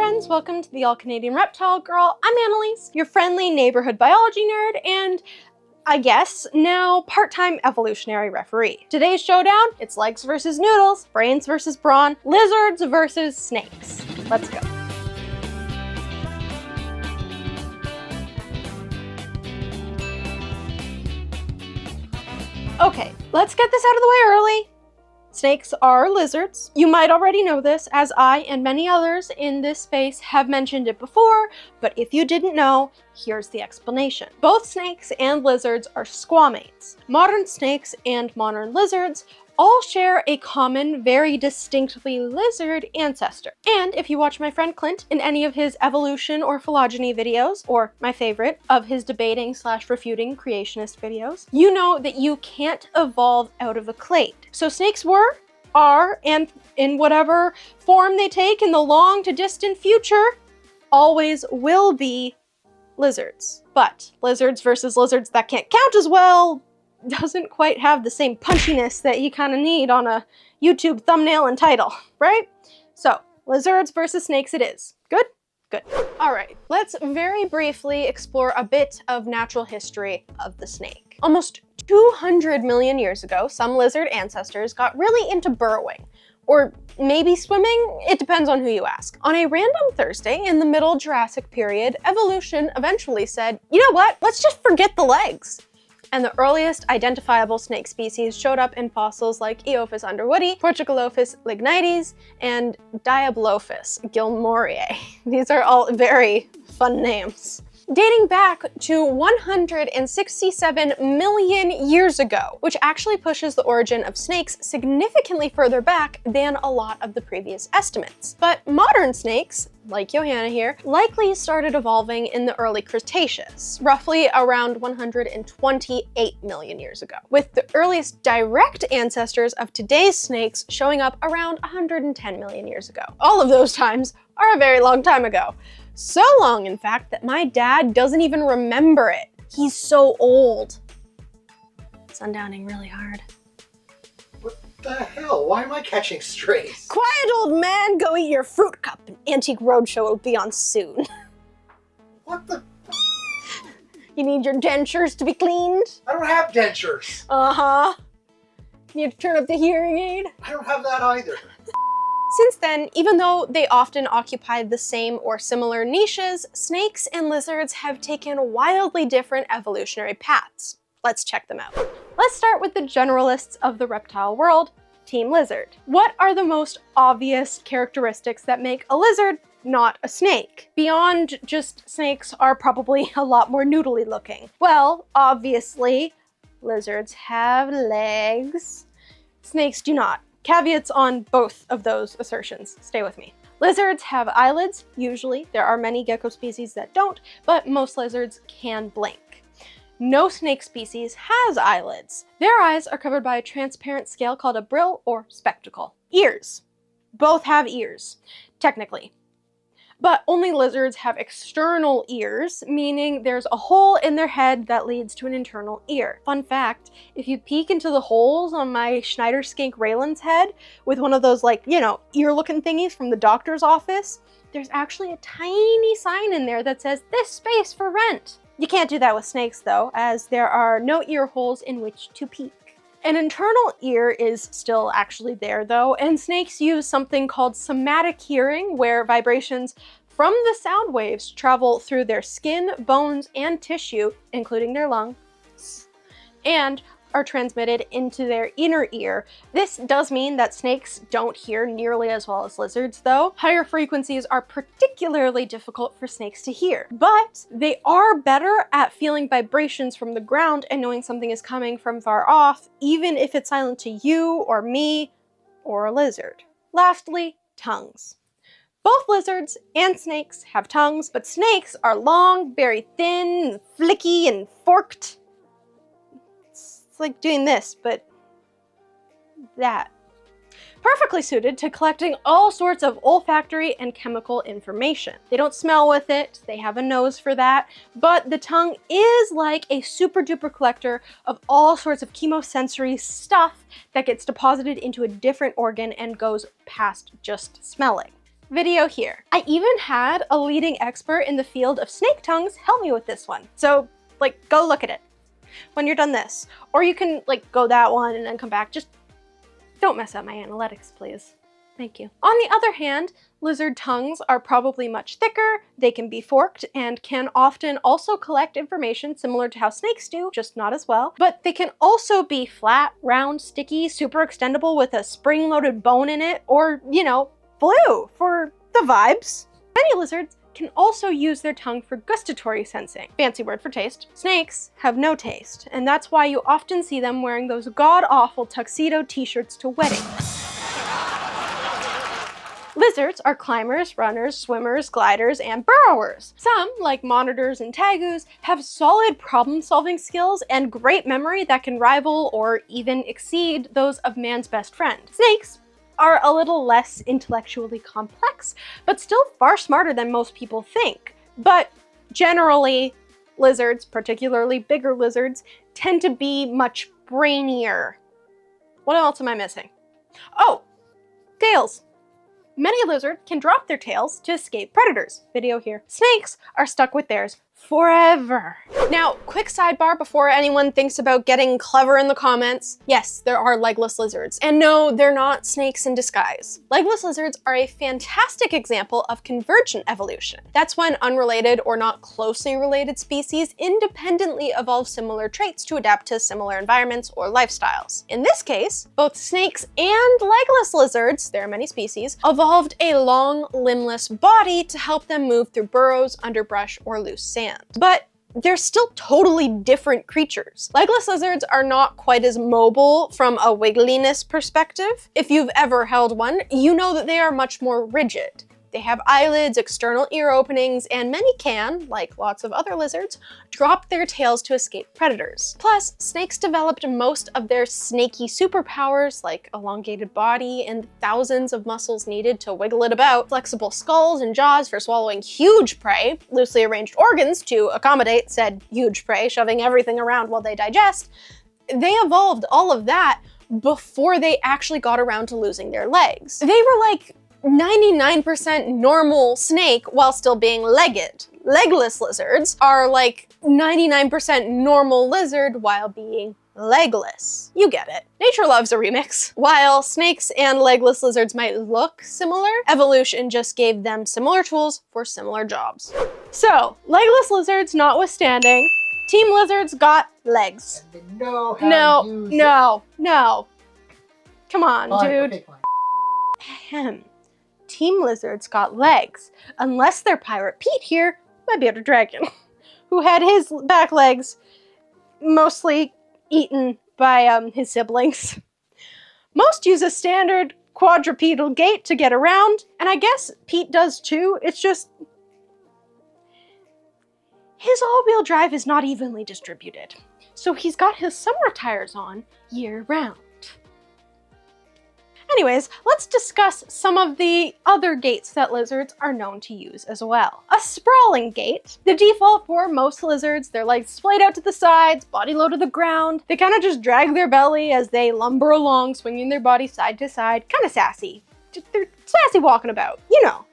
friends, welcome to the All-Canadian Reptile Girl. I'm Annalise, your friendly neighborhood biology nerd, and I guess now part-time evolutionary referee. Today's showdown, it's legs versus noodles, brains versus brawn, lizards versus snakes. Let's go. Okay, let's get this out of the way early. Snakes are lizards. You might already know this, as I and many others in this space have mentioned it before, but if you didn't know, here's the explanation. Both snakes and lizards are squamates. Modern snakes and modern lizards all share a common, very distinctly lizard ancestor. And if you watch my friend Clint in any of his evolution or phylogeny videos, or my favorite, of his debating/refuting creationist videos, you know that you can't evolve out of a clade. So snakes were, are, and in whatever form they take in the long to distant future, always will be lizards. But lizards versus lizards that can't count as well doesn't quite have the same punchiness that you kind of need on a YouTube thumbnail and title, right? So, lizards versus snakes it is. Good? Good. All right, let's very briefly explore a bit of natural history of the snake. Almost 200 million years ago, some lizard ancestors got really into burrowing, or maybe swimming, it depends on who you ask. On a random Thursday in the Middle Jurassic period, evolution eventually said, you know what, let's just forget the legs. And the earliest identifiable snake species showed up in fossils like Eophis underwoodi, Portugalophis lignites, and Diablophis gilmoriae. These are all very fun names. Dating back to 167 million years ago, which actually pushes the origin of snakes significantly further back than a lot of the previous estimates. But modern snakes, like Johanna here, likely started evolving in the early Cretaceous, roughly around 128 million years ago, with the earliest direct ancestors of today's snakes showing up around 110 million years ago. All of those times are a very long time ago. So long, in fact, that my dad doesn't even remember it. He's so old. Sundowning really hard. What the hell? Why am I catching strays? Quiet, old man! Go eat your fruit cup. An Antique Roadshow will be on soon. What the? You need your dentures to be cleaned? I don't have dentures. Uh-huh. You need to turn up the hearing aid? I don't have that either. Since then, even though they often occupy the same or similar niches, snakes and lizards have taken wildly different evolutionary paths. Let's check them out. Let's start with the generalists of the reptile world, Team Lizard. What are the most obvious characteristics that make a lizard not a snake? Beyond just snakes are probably a lot more noodly looking. Well, obviously, lizards have legs. Snakes do not. Caveats on both of those assertions. Stay with me. Lizards have eyelids, usually. There are many gecko species that don't, but most lizards can blink. No snake species has eyelids. Their eyes are covered by a transparent scale called a brill or spectacle. Ears. Both have ears, technically. But only lizards have external ears, meaning there's a hole in their head that leads to an internal ear. Fun fact, if you peek into the holes on my Schneider skink Raylan's head with one of those, like, you know, ear-looking thingies from the doctor's office, there's actually a tiny sign in there that says, "This space for rent." You can't do that with snakes though, as there are no ear holes in which to peek. An internal ear is still actually there though, and snakes use something called somatic hearing, where vibrations from the sound waves travel through their skin, bones, and tissue, including their lungs, and are transmitted into their inner ear. This does mean that snakes don't hear nearly as well as lizards though. Higher frequencies are particularly difficult for snakes to hear, but they are better at feeling vibrations from the ground and knowing something is coming from far off, even if it's silent to you or me or a lizard. Lastly, tongues. Both lizards and snakes have tongues, but snakes are long, very thin, flicky, and forked. It's like doing this, but that. Perfectly suited to collecting all sorts of olfactory and chemical information. They don't smell with it, they have a nose for that, but the tongue is like a super duper collector of all sorts of chemosensory stuff that gets deposited into a different organ and goes past just smelling. Video here. I even had a leading expert in the field of snake tongues help me with this one. So, like, go look at it when you're done this. Or you can, like, go that one and then come back. Just don't mess up my analytics, please. Thank you. On the other hand, lizard tongues are probably much thicker, they can be forked, and can often also collect information similar to how snakes do, just not as well. But they can also be flat, round, sticky, super extendable with a spring-loaded bone in it, or, you know, blue for the vibes. Many lizards can also use their tongue for gustatory sensing. Fancy word for taste. Snakes have no taste, and that's why you often see them wearing those god-awful tuxedo t-shirts to weddings. Lizards are climbers, runners, swimmers, gliders, and burrowers. Some, like monitors and tagus, have solid problem-solving skills and great memory that can rival or even exceed those of man's best friend. Snakes are a little less intellectually complex, but still far smarter than most people think. But generally, lizards, particularly bigger lizards, tend to be much brainier. What else am I missing? Oh, tails. Many lizards can drop their tails to escape predators. Video here. Snakes are stuck with theirs forever. Now, quick sidebar before anyone thinks about getting clever in the comments. Yes, there are legless lizards. And no, they're not snakes in disguise. Legless lizards are a fantastic example of convergent evolution. That's when unrelated or not closely related species independently evolve similar traits to adapt to similar environments or lifestyles. In this case, both snakes and legless lizards, there are many species, evolved a long, limbless body to help them move through burrows, underbrush, or loose sand. But they're still totally different creatures. Legless lizards are not quite as mobile from a wiggliness perspective. If you've ever held one, you know that they are much more rigid. They have eyelids, external ear openings, and many can, like lots of other lizards, drop their tails to escape predators. Plus, snakes developed most of their snaky superpowers, like elongated body and thousands of muscles needed to wiggle it about, flexible skulls and jaws for swallowing huge prey, loosely arranged organs to accommodate said huge prey, shoving everything around while they digest. They evolved all of that before they actually got around to losing their legs. They were like 99% normal snake while still being legged. Legless lizards are like 99% normal lizard while being legless. You get it. Nature loves a remix. While snakes and legless lizards might look similar, evolution just gave them similar tools for similar jobs. So, legless lizards notwithstanding, team lizards got legs. And they know how to use it. No. Come on, Fine, dude. okay, fine. Ahem. Team lizards got legs, unless their pirate Pete here, my bearded dragon, who had his back legs mostly eaten by his siblings. Most use a standard quadrupedal gait to get around, and I guess Pete does too. It's just his all-wheel drive is not evenly distributed, so he's got his summer tires on year-round. Anyways, let's discuss some of the other gaits that lizards are known to use as well. A sprawling gait. The default for most lizards, their legs splayed out to the sides, body low to the ground. They kind of just drag their belly as they lumber along, swinging their body side to side. Kind of sassy. They're sassy walking about, you know.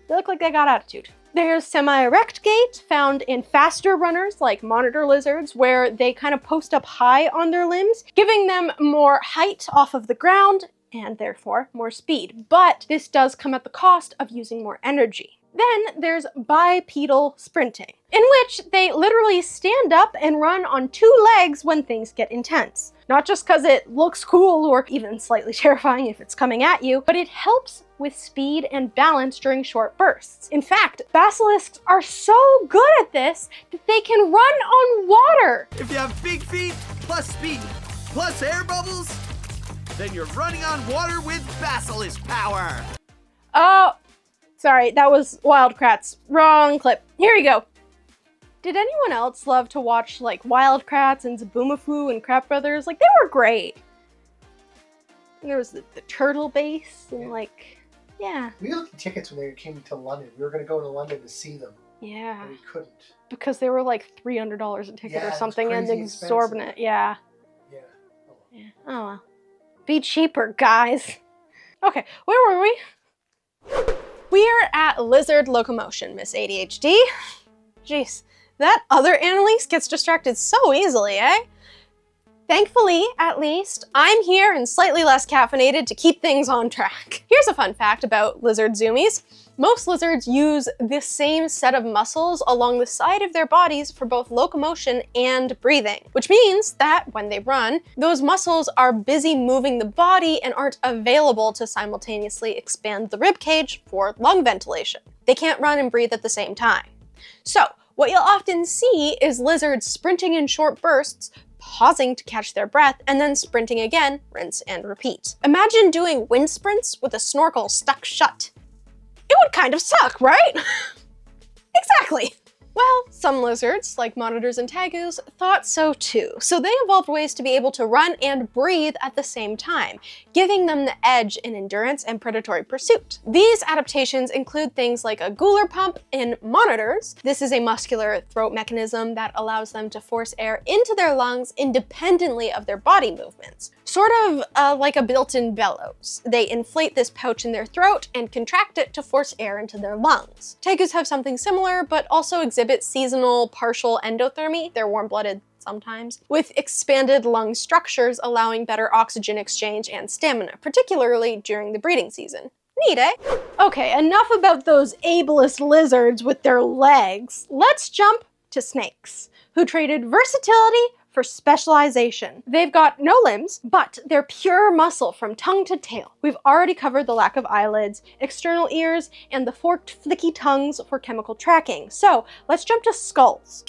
They look like they got attitude. There's semi-erect gait, found in faster runners like monitor lizards, where they kind of post up high on their limbs, giving them more height off of the ground and therefore more speed. But this does come at the cost of using more energy. Then there's bipedal sprinting, in which they literally stand up and run on two legs when things get intense. Not just because it looks cool or even slightly terrifying if it's coming at you, but it helps with speed and balance during short bursts. In fact, basilisks are so good at this that they can run on water. If you have big feet, plus speed, plus air bubbles, then you're running on water with basilisk power. Oh, sorry, that was Wildcrats. Wrong clip. Here we go. Did anyone else love to watch like Wildcrats and Zaboomafoo and Crap Brothers? Like, they were great. And there was the turtle base and yeah. We looked at tickets when they came to London. We were going to go to London to see them. Yeah. And we couldn't. Because they were like $300 a ticket or something and exorbitant. Expensive. Yeah. Yeah. Yeah. Oh well. Be cheaper, guys. Okay, where were we? We're at lizard locomotion, Miss ADHD. Jeez, that other Annalise gets distracted so easily, eh? Thankfully, at least, I'm here and slightly less caffeinated to keep things on track. Here's a fun fact about lizard zoomies. Most lizards use the same set of muscles along the side of their bodies for both locomotion and breathing, which means that when they run, those muscles are busy moving the body and aren't available to simultaneously expand the rib cage for lung ventilation. They can't run and breathe at the same time. So, what you'll often see is lizards sprinting in short bursts, pausing to catch their breath, and then sprinting again, rinse and repeat. Imagine doing wind sprints with a snorkel stuck shut. It would kind of suck, right? Exactly. Well, some lizards, like monitors and tegus, thought so too. So they evolved ways to be able to run and breathe at the same time, giving them the edge in endurance and predatory pursuit. These adaptations include things like a Gular pump in monitors. This is a muscular throat mechanism that allows them to force air into their lungs independently of their body movements. Sort of like a built-in bellows. They inflate this pouch in their throat and contract it to force air into their lungs. Tegus have something similar, but also exhibit seasonal partial endothermy. They're warm-blooded sometimes, with expanded lung structures allowing better oxygen exchange and stamina, particularly during the breeding season. Neat, eh? Okay, enough about those ableist lizards with their legs. Let's jump to snakes, who traded versatility for specialization. They've got no limbs, but they're pure muscle from tongue to tail. We've already covered the lack of eyelids, external ears, and the forked flicky tongues for chemical tracking. So let's jump to skulls.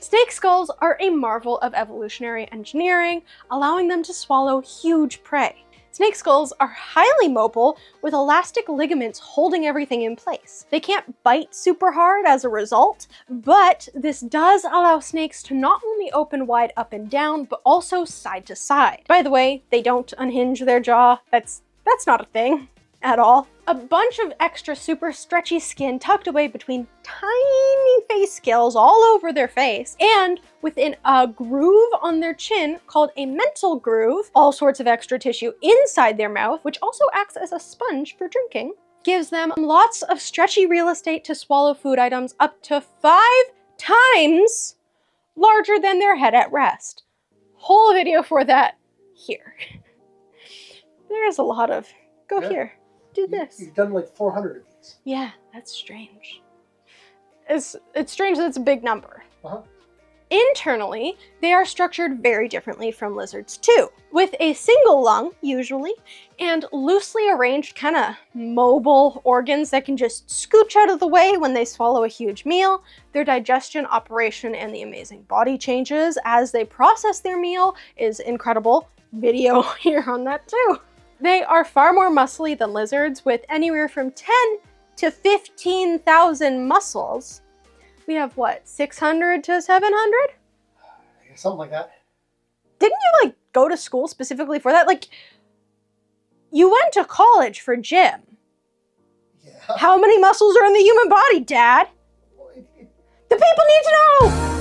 Snake skulls are a marvel of evolutionary engineering, allowing them to swallow huge prey. Snake skulls are highly mobile, with elastic ligaments holding everything in place. They can't bite super hard as a result, but this does allow snakes to not only open wide up and down, but also side to side. By the way, they don't unhinge their jaw. That's not a thing at all. A bunch of extra super stretchy skin tucked away between tiny face scales all over their face, and within a groove on their chin called a mental groove, all sorts of extra tissue inside their mouth, which also acts as a sponge for drinking, gives them lots of stretchy real estate to swallow food items up to 5 times larger than their head at rest. Whole video for that here. There's a lot of, go here. Do this. You've done like 400 of these. Yeah, that's strange. It's strange that it's a big number. Uh-huh. Internally, they are structured very differently from lizards too, with a single lung, usually, and loosely arranged kind of mobile organs that can just scooch out of the way when they swallow a huge meal. Their digestion operation and the amazing body changes as they process their meal is incredible. Video here on that too. They are far more muscly than lizards, with anywhere from 10 to 15,000 muscles. We have what, 600 to 700? Something like that. Didn't you go to school specifically for that? You went to college for gym. Yeah. How many muscles are in the human body, Dad? The people need to know!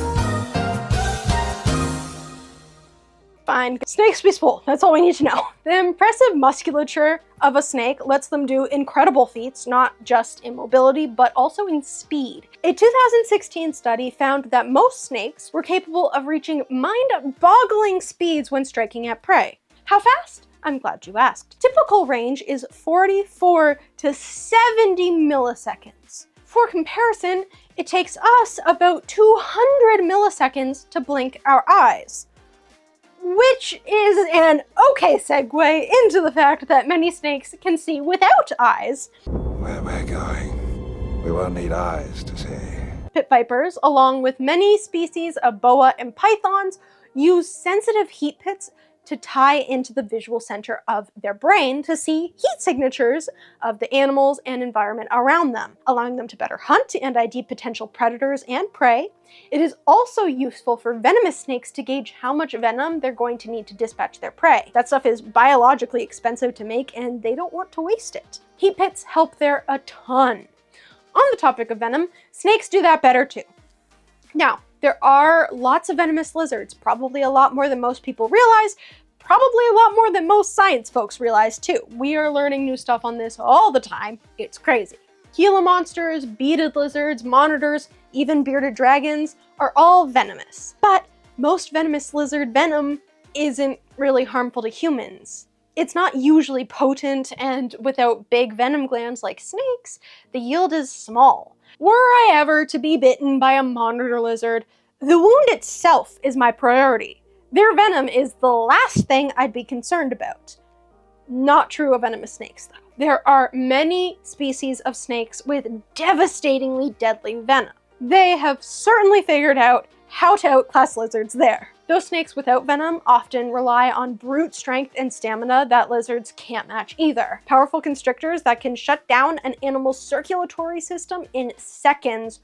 Fine. Snakes be swole. That's all we need to know. The impressive musculature of a snake lets them do incredible feats, not just in mobility, but also in speed. A 2016 study found that most snakes were capable of reaching mind-boggling speeds when striking at prey. How fast? I'm glad you asked. Typical range is 44 to 70 milliseconds. For comparison, it takes us about 200 milliseconds to blink our eyes. Which is an okay segue into the fact that many snakes can see without eyes. Where we're going, we won't need eyes to see. Pit vipers, along with many species of boa and pythons, use sensitive heat pits to tie into the visual center of their brain to see heat signatures of the animals and environment around them, allowing them to better hunt and ID potential predators and prey. It is also useful for venomous snakes to gauge how much venom they're going to need to dispatch their prey. That stuff is biologically expensive to make, and they don't want to waste it. Heat pits help there a ton. On the topic of venom, snakes do that better too. Now, there are lots of venomous lizards, probably a lot more than most people realize, Probably a lot more than most science folks realize too. We are learning new stuff on this all the time. It's crazy. Gila monsters, beaded lizards, monitors, even bearded dragons are all venomous. But most venomous lizard venom isn't really harmful to humans. It's not usually potent, and without big venom glands like snakes, the yield is small. Were I ever to be bitten by a monitor lizard, the wound itself is my priority. Their venom is the last thing I'd be concerned about. Not true of venomous snakes, though. There are many species of snakes with devastatingly deadly venom. They have certainly figured out how to outclass lizards there. Those snakes without venom often rely on brute strength and stamina that lizards can't match either. Powerful constrictors that can shut down an animal's circulatory system in seconds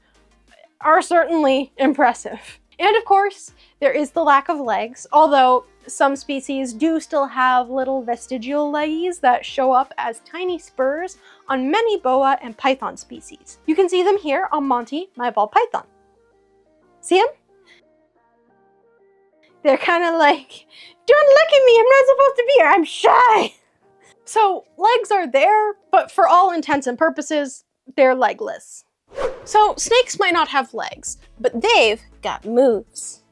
are certainly impressive. And of course, there is the lack of legs, although some species do still have little vestigial leggies that show up as tiny spurs on many boa and python species. You can see them here on Monty, my ball python. See him? They're kind of like, don't look at me, I'm not supposed to be here, I'm shy. So legs are there, but for all intents and purposes, they're legless. So snakes might not have legs, but they've got moves.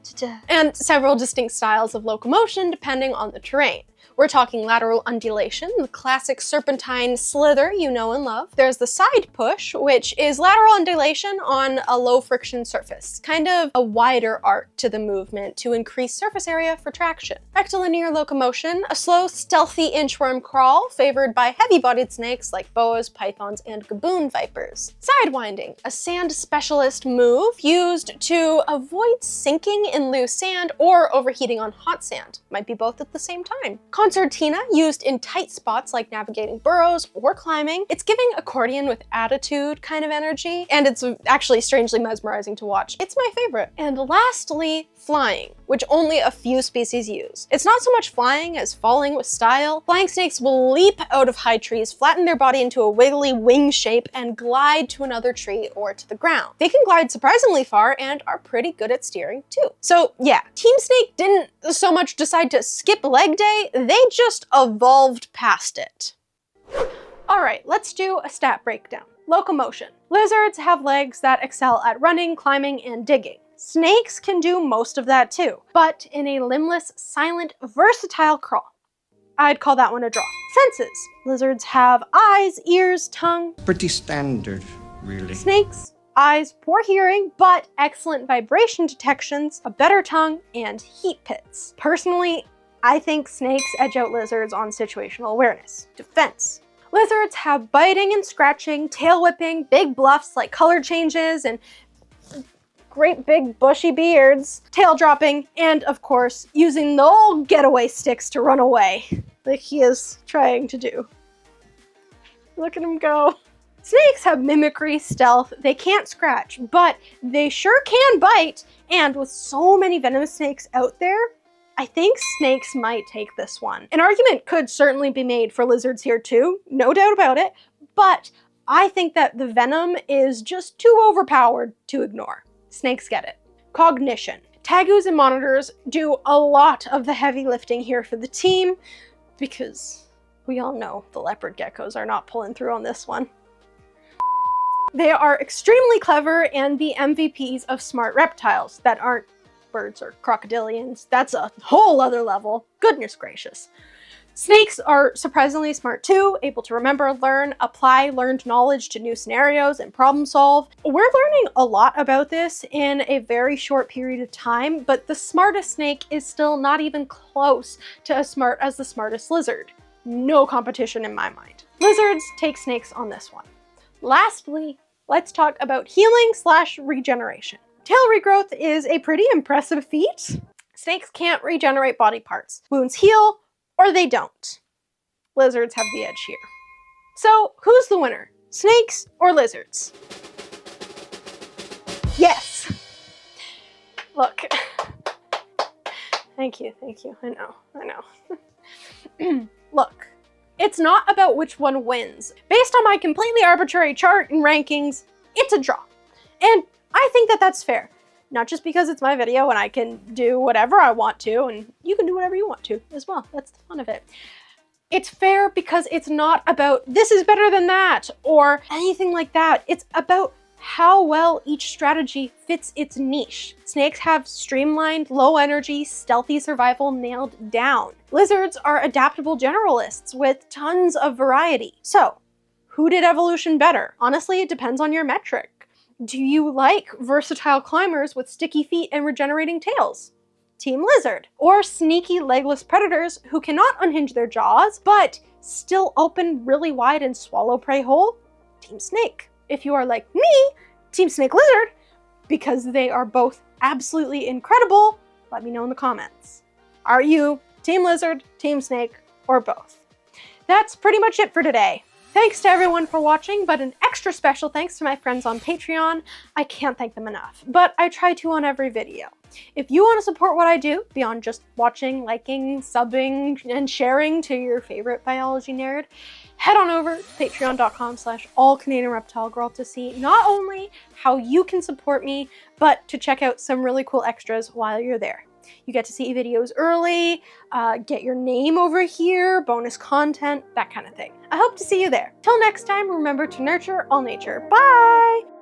Ta-ta. And several distinct styles of locomotion depending on the terrain. We're talking lateral undulation, the classic serpentine slither you know and love. There's the side push, which is lateral undulation on a low friction surface. Kind of a wider arc to the movement to increase surface area for traction. Rectilinear locomotion, a slow, stealthy inchworm crawl favored by heavy-bodied snakes like boas, pythons, and gaboon vipers. Sidewinding, a sand specialist move used to avoid sinking in loose sand or overheating on hot sand. Might be both at the same time. Concertina, used in tight spots like navigating burrows or climbing. It's giving accordion with attitude kind of energy, and it's actually strangely mesmerizing to watch. It's my favorite. And lastly, flying, which only a few species use. It's not so much flying as falling with style. Flying snakes will leap out of high trees, flatten their body into a wiggly wing shape, and glide to another tree or to the ground. They can glide surprisingly far and are pretty good at steering too. So yeah, Team Snake didn't so much decide to skip leg day, they just evolved past it. All right, let's do a stat breakdown. Locomotion. Lizards have legs that excel at running, climbing, and digging. Snakes can do most of that too, but in a limbless, silent, versatile crawl. I'd call that one a draw. Senses. Lizards have eyes, ears, tongue. Pretty standard, really. Snakes, eyes, poor hearing, but excellent vibration detections, a better tongue, and heat pits. Personally, I think snakes edge out lizards on situational awareness. Defense. Lizards have biting and scratching, tail whipping, big bluffs like color changes, and great big bushy beards, tail dropping, and of course, using the old getaway sticks to run away, like he is trying to do. Look at him go. Snakes have mimicry, stealth, they can't scratch, but they sure can bite, and with so many venomous snakes out there, I think snakes might take this one. An argument could certainly be made for lizards here too, no doubt about it, but I think that the venom is just too overpowered to ignore. Snakes get it. Cognition. Tagus and monitors do a lot of the heavy lifting here for the team, because we all know the leopard geckos are not pulling through on this one. They are extremely clever and the MVPs of smart reptiles that aren't birds or crocodilians. That's a whole other level. Goodness gracious. Snakes are surprisingly smart too, able to remember, learn, apply learned knowledge to new scenarios and problem solve. We're learning a lot about this in a very short period of time, but the smartest snake is still not even close to as smart as the smartest lizard. No competition in my mind. Lizards take snakes on this one. Lastly, let's talk about healing/regeneration. Tail regrowth is a pretty impressive feat. Snakes can't regenerate body parts. Wounds heal, or they don't. Lizards have the edge here. So who's the winner? Snakes or lizards? Yes. Look. Thank you. I know. Look, it's not about which one wins. Based on my completely arbitrary chart and rankings, it's a draw. And I think that that's fair. Not just because it's my video and I can do whatever I want to, and you can do whatever you want to as well. That's the fun of it. It's fair because it's not about this is better than that or anything like that. It's about how well each strategy fits its niche. Snakes have streamlined, low energy, stealthy survival nailed down. Lizards are adaptable generalists with tons of variety. So, who did evolution better? Honestly, it depends on your metric. Do you like versatile climbers with sticky feet and regenerating tails? Team Lizard. Or sneaky legless predators who cannot unhinge their jaws, but still open really wide and swallow prey whole? Team Snake. If you are like me, Team Snake Lizard, because they are both absolutely incredible, let me know in the comments. Are you Team Lizard, Team Snake, or both? That's pretty much it for today. Thanks to everyone for watching, but an extra special thanks to my friends on Patreon. I can't thank them enough, but I try to on every video. If you want to support what I do, beyond just watching, liking, subbing, and sharing to your favorite biology nerd, head on over to patreon.com/allcanadianreptilegirl to see not only how you can support me, but to check out some really cool extras while you're there. You get to see videos early, get your name over here, bonus content, that kind of thing. I hope to see you there. Till next time, remember to nurture all nature. Bye!